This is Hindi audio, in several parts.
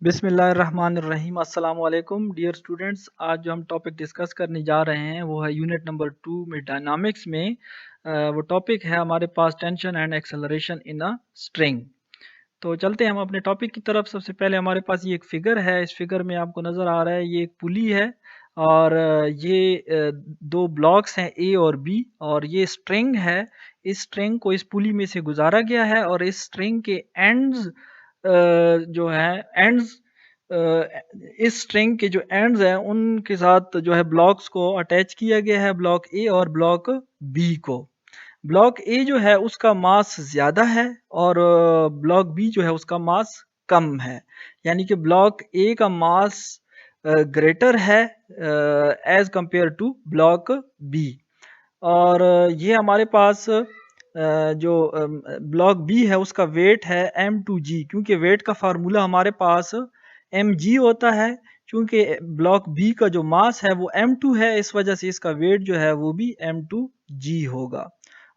बिस्मिल्लाहिर्रहमानिर्रहीम अस्सलाम वालेकुम डियर स्टूडेंट्स। आज जो हम टॉपिक डिस्कस करने जा रहे हैं वो है यूनिट नंबर 2 में डायनामिक्स में। वो टॉपिक है हमारे पास tension and acceleration in a string. तो चलते हैं हम अपने टॉपिक की तरफ। सबसे पहले हमारे पास ये एक फिगर है। इस फिगर में आपको नज़र आ रहा है ये एक पुली है और दो ब्लॉक्स हैं ए और बी और ये स्ट्रिंग है। इस स्ट्रिंग को इस पुली में से गुजारा गया है और इस स्ट्रिंग के एंड्स जो है एंड्स इस स्ट्रिंग के जो एंड्स हैं उनके साथ जो है ब्लॉक्स को अटैच किया गया है, ब्लॉक ए और ब्लॉक बी को। ब्लॉक ए जो है उसका मास ज़्यादा है और ब्लॉक बी जो है उसका मास कम है, यानी कि ब्लॉक ए का मास ग्रेटर है as compare to block B. और ये हमारे पास जो ब्लॉक बी है उसका वेट है m2g, क्योंकि वेट का फार्मूला हमारे पास mg होता है। क्योंकि ब्लॉक बी का जो मास है वो m2 है, इस वजह से इसका वेट जो है वो भी m2g होगा।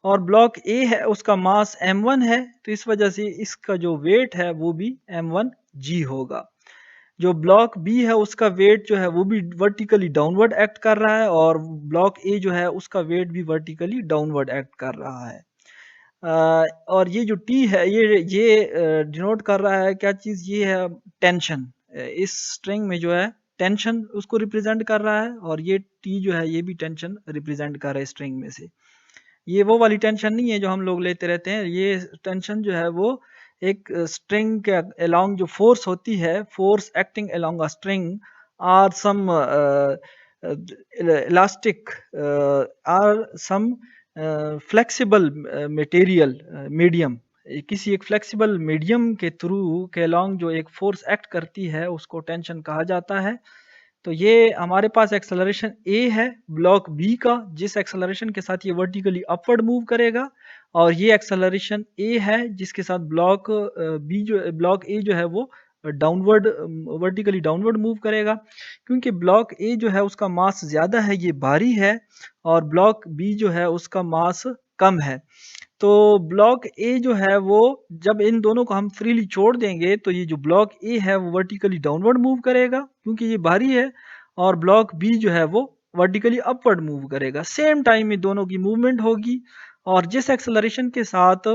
और ब्लॉक ए है उसका मास m1 है, तो इस वजह से इसका जो वेट है वो भी m1g होगा। जो ब्लॉक बी है उसका वेट जो है वो भी वर्टिकली डाउनवर्ड एक्ट कर रहा है और ब्लॉक ए जो है उसका वेट भी वर्टिकली डाउनवर्ड एक्ट कर रहा है। और ये जो टी है ये डिनोट कर रहा है क्या चीज़, ये है टेंशन। इस स्ट्रिंग में जो है टेंशन उसको रिप्रेजेंट कर रहा है और ये टी जो है ये भी टेंशन रिप्रेजेंट कर रहा है स्ट्रिंग में से। ये वो वाली टेंशन नहीं है जो हम लोग लेते रहते हैं। ये टेंशन जो है वो एक स्ट्रिंग के अलोंग जो फोर्स होती है, force acting along a string or some elastic or some flexible material medium. किसी एक फ्लेक्सिबल मीडियम के थ्रू के अलोंग जो एक फोर्स एक्ट करती है उसको टेंशन कहा जाता है। तो ये हमारे पास एक्सेलरेशन ए है ब्लॉक बी का, जिस एक्सेलरेशन के साथ ये वर्टिकली अपवर्ड मूव करेगा, और ये एक्सेलरेशन ए है जिसके साथ ब्लॉक ए जो है वो डाउनवर्ड वर्टिकली डाउनवर्ड मूव करेगा। क्योंकि ब्लॉक ए जो है उसका मास ज़्यादा है, ये भारी है, और ब्लॉक बी जो है उसका मास कम है। तो ब्लॉक ए जो है वो जब इन दोनों को हम फ्रीली छोड़ देंगे तो ये जो ब्लॉक ए है वो वर्टिकली डाउनवर्ड मूव करेगा क्योंकि ये भारी है, और ब्लॉक बी जो है वो वर्टिकली अपवर्ड मूव करेगा। सेम टाइम में दोनों की मूवमेंट होगी और जिस एक्सेलरेशन के साथ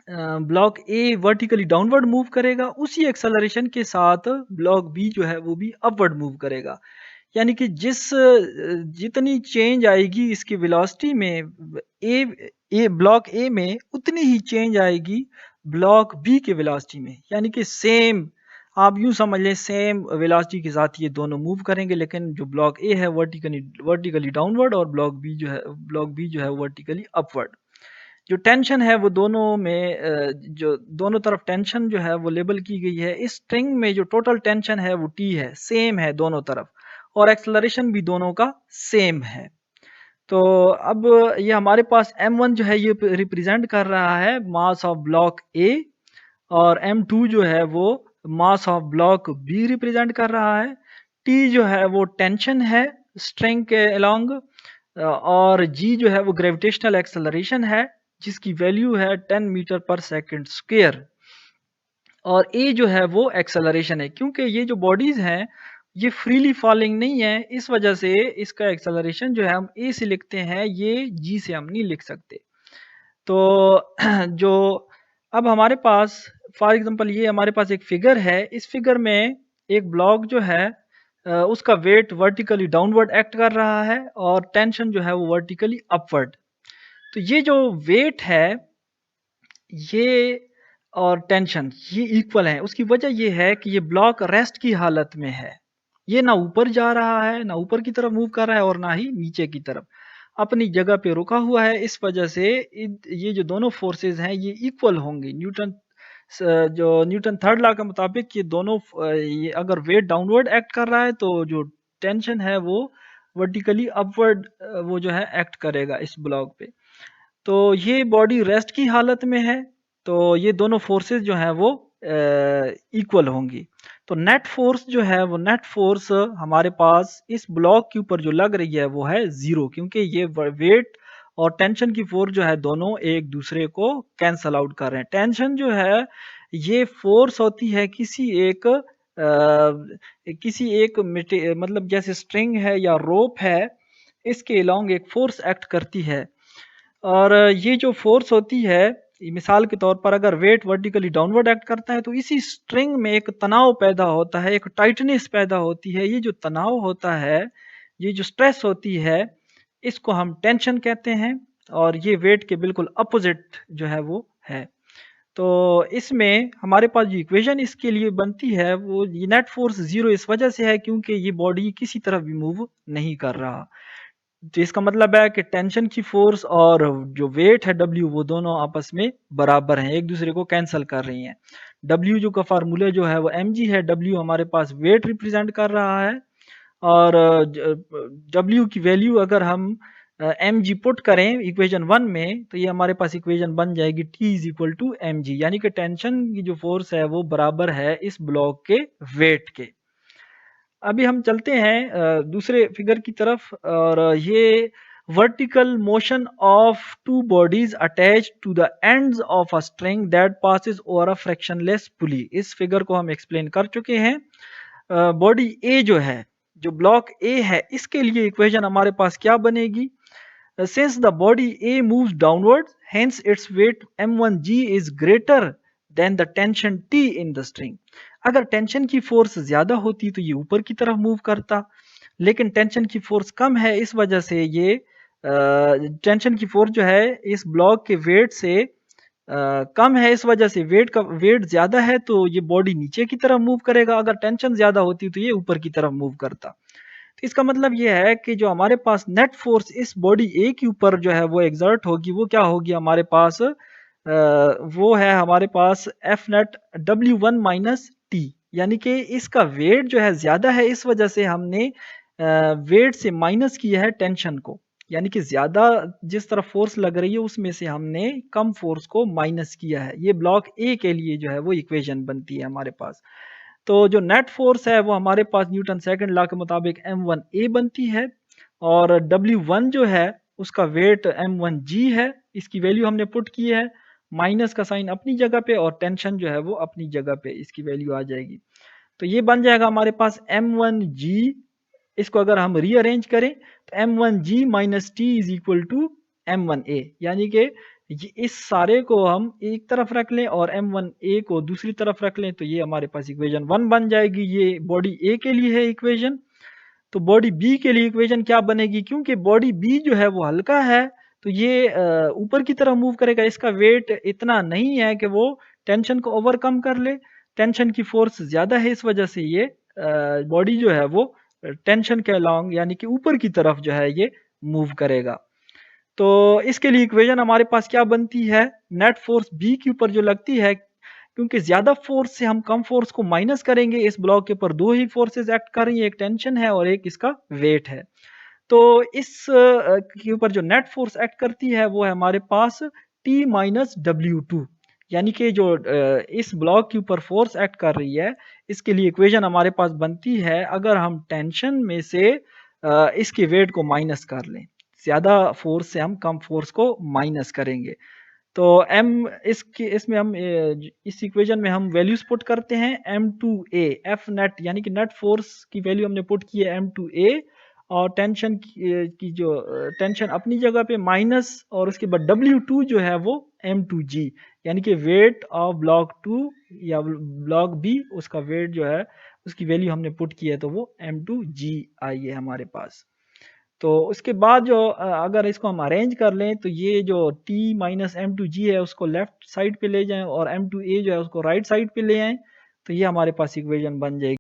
ब्लॉक ए वर्टिकली डाउनवर्ड मूव करेगा उसी एक्सेलरेशन के साथ ब्लॉक बी जो है वो भी अपवर्ड मूव करेगा। यानी कि जितनी चेंज आएगी इसकी वेलोसिटी में ब्लॉक ए में, उतनी ही चेंज आएगी ब्लॉक बी के वेलोसिटी में। यानी कि सेम, आप यूं समझ लें सेम वेलोसिटी के साथ ये दोनों मूव करेंगे, लेकिन जो ब्लॉक ए है वर्टिकली डाउनवर्ड और ब्लॉक बी जो है वर्टिकली अपवर्ड। जो टेंशन है वो दोनों में जो दोनों तरफ टेंशन जो है वो लेबल की गई है। इस स्ट्रिंग में जो टोटल टेंशन है वो टी है, सेम है दोनों तरफ, और एक्सेलरेशन भी दोनों का सेम है। तो अब ये हमारे पास m1 जो है ये रिप्रेजेंट कर रहा है मास ऑफ ब्लॉक ए, और m2 जो है वो mass of block B represent कर रहा है। टी जो है वो टेंशन है स्ट्रिंग के अलोंग, और जी जो है वो ग्रेविटेशनल एक्सेलरेशन है जिसकी वैल्यू है 10 मीटर पर सेकंड स्क्वायर, और ए जो है वो एक्सेलरेशन है। क्योंकि ये जो बॉडीज हैं ये फ्रीली फॉलिंग नहीं है, इस वजह से इसका एक्सेलरेशन जो है हम ए से लिखते हैं, ये जी से हम नहीं लिख सकते। तो जो अब हमारे पास फॉर एग्जांपल ये हमारे पास एक फिगर है। इस फिगर में एक ब्लॉक जो है उसका वेट वर्टिकली डाउनवर्ड एक्ट कर रहा है और टेंशन जो है वो वर्टिकली अपवर्ड। तो ये जो वेट है ये और टेंशन ये इक्वल है। उसकी वजह ये है कि ये ब्लॉक रेस्ट की हालत में है, ये ना ऊपर जा रहा है, ना ऊपर की तरफ मूव कर रहा है और ना ही नीचे की तरफ, अपनी जगह पे रुका हुआ है। इस वजह से ये जो दोनों फोर्सेस हैं ये इक्वल होंगी। न्यूटन थर्ड लॉ के मुताबिक ये दोनों ये अगर वेट डाउनवर्ड एक्ट कर रहा है तो जो टेंशन है वो वर्टिकली अपवर्ड वो जो है एक्ट करेगा इस ब्लॉक पे। तो ये बॉडी रेस्ट की हालत में है, तो ये दोनों फोर्सेस जो हैं वो इक्वल होंगी। तो नेट फोर्स जो है वो नेट फोर्स हमारे पास इस ब्लॉक के ऊपर जो लग रही है वो है ज़ीरो, क्योंकि ये वेट और टेंशन की फोर्स जो है दोनों एक दूसरे को कैंसल आउट कर रहे हैं। टेंशन जो है ये फोर्स होती है किसी एक किसी एक मतलब जैसे स्ट्रिंग है या रोप है, इसके अलोंग एक फोर्स एक्ट करती है। और ये जो फोर्स होती है, मिसाल के तौर पर अगर वेट वर्टिकली डाउनवर्ड एक्ट करता है तो इसी स्ट्रिंग में एक तनाव पैदा होता है, एक टाइटनेस पैदा होती है। ये जो तनाव होता है, ये जो स्ट्रेस होती है, इसको हम टेंशन कहते हैं। और ये वेट के बिल्कुल अपोजिट जो है वो है। तो इसमें हमारे पास जो इक्वेशन इसके लिए बनती है, वो ये नेट फोर्स जीरो इस वजह से है क्योंकि ये बॉडी किसी तरफ भी मूव नहीं कर रहा। तो इसका मतलब है कि टेंशन की फोर्स और जो वेट है डब्ल्यू, वो दोनों आपस में बराबर हैं, एक दूसरे को कैंसिल कर रही हैं। डब्ल्यू जो का फार्मूला जो है वो एम जी है। डब्ल्यू हमारे पास वेट रिप्रेजेंट कर रहा है। और डब्ल्यू की वैल्यू अगर हम एम जी पुट करें इक्वेशन वन में, तो ये हमारे पास इक्वेशन बन जाएगी T is equal to M G, यानी कि टेंशन की जो फोर्स है वो बराबर है इस ब्लॉक के वेट के। अभी हम चलते हैं दूसरे फिगर की तरफ। और ये vertical motion of two bodies attach to the ends of a string that passes over a frictionless pulley. इस फिगर को हम एक्सप्लेन कर चुके हैं। बॉडी ए जो है, जो ब्लॉक ए है, इसके लिए इक्वेशन हमारे पास क्या बनेगी? Since the body A moves downwards, hence its weight m1g is greater than the tension T in the string. अगर टेंशन की फोर्स ज्यादा होती तो ये ऊपर की तरफ मूव करता, लेकिन टेंशन की फोर्स कम है, इस वजह से ये टेंशन की फोर्स जो है इस ब्लॉक के वेट से कम है। इस वजह से वेट ज्यादा है तो ये बॉडी नीचे की तरफ मूव करेगा। अगर टेंशन ज्यादा होती तो ये ऊपर की तरफ मूव करता। तो इसका मतलब ये है कि जो हमारे पास नेट फोर्स इस बॉडी ए के ऊपर जो है वो एग्जर्ट होगी, वो क्या होगी हमारे पास? वो है हमारे पास F net W one minus T, यानी कि इसका वेट जो है ज्यादा है, इस वजह से हमने वेट से माइनस किया है टेंशन को। यानी कि ज्यादा जिस तरफ फोर्स लग रही है उसमें से हमने कम फोर्स को माइनस किया है। ये ब्लॉक ए के लिए जो है वो इक्वेशन बनती है हमारे पास। तो जो नेट फोर्स है वो हमारे पास न्यूटन सेकंड लॉ के मुताबिक m1a बनती है। और W1 जो है उसका वेट m1g है। इसकी वैल्यू हमने पुट की है, माइनस का साइन अपनी जगह पे और टेंशन जो है वो अपनी जगह पे, इसकी वैल्यू आ जाएगी। तो ये बन जाएगा हमारे पास m1g। इसको अगर हम रीअरेंज करें तो m1g minus T is equal to m1a, यानी कि इस सारे को हम एक तरफ रख लें और m1a को दूसरी तरफ रख लें, तो ये हमारे पास इक्वेशन वन बन जाएगी। ये बॉडी ए के लिए है इक्वेशन। तो बॉडी बी के लिए इक्वेशन क्या बनेगी? क्योंकि बॉडी बी जो है वो हल्का है, तो ये ऊपर की तरफ मूव करेगा। इसका वेट इतना नहीं है कि वो टेंशन को ओवरकम कर ले। टेंशन की फोर्स ज्यादा है, इस वजह से ये बॉडी जो है वो टेंशन के अलोंग यानी कि ऊपर की तरफ जो है ये मूव करेगा। तो इसके लिए इक्वेशन हमारे पास क्या बनती है? नेट फोर्स बी के ऊपर जो लगती है, क्योंकि ज्यादा फोर्स से हम कम फोर्स को माइनस करेंगे, इस ब्लॉक के ऊपर दो ही फोर्सेस एक्ट कर रही है, एक टेंशन है और एक इसका वेट है। तो इस के ऊपर जो नेट फोर्स एक्ट करती है वो है हमारे पास T माइनस डब्ल्यू टू, यानी कि जो इस ब्लॉक के ऊपर फोर्स एक्ट कर रही है, इसके लिए इक्वेशन हमारे पास बनती है अगर हम टेंशन में से इसके वेट को माइनस कर लें। ज्यादा फोर्स से हम कम फोर्स को माइनस करेंगे। तो m इसमें हम इस इक्वेशन में हम वैल्यूज पुट करते हैं। m2a एफ नेट, यानी कि नेट फोर्स की वैल्यू हमने पुट की है m2a, और टेंशन की जो टेंशन अपनी जगह पे माइनस, और उसके बाद w2 जो है वो m2g, यानी कि वेट ऑफ ब्लॉक 2 या ब्लॉक बी, उसका वेट जो है उसकी वैल्यू हमने पुट की है, तो वो m2g आई है हमारे पास। तो उसके बाद जो अगर इसको हम अरेंज कर लें तो ये जो t माइनस एम टू जी है उसको लेफ्ट साइड पे ले जाएं और m2a जो है उसको राइट साइड पे ले आएं, तो ये हमारे पास इक्वेशन बन जाएगी।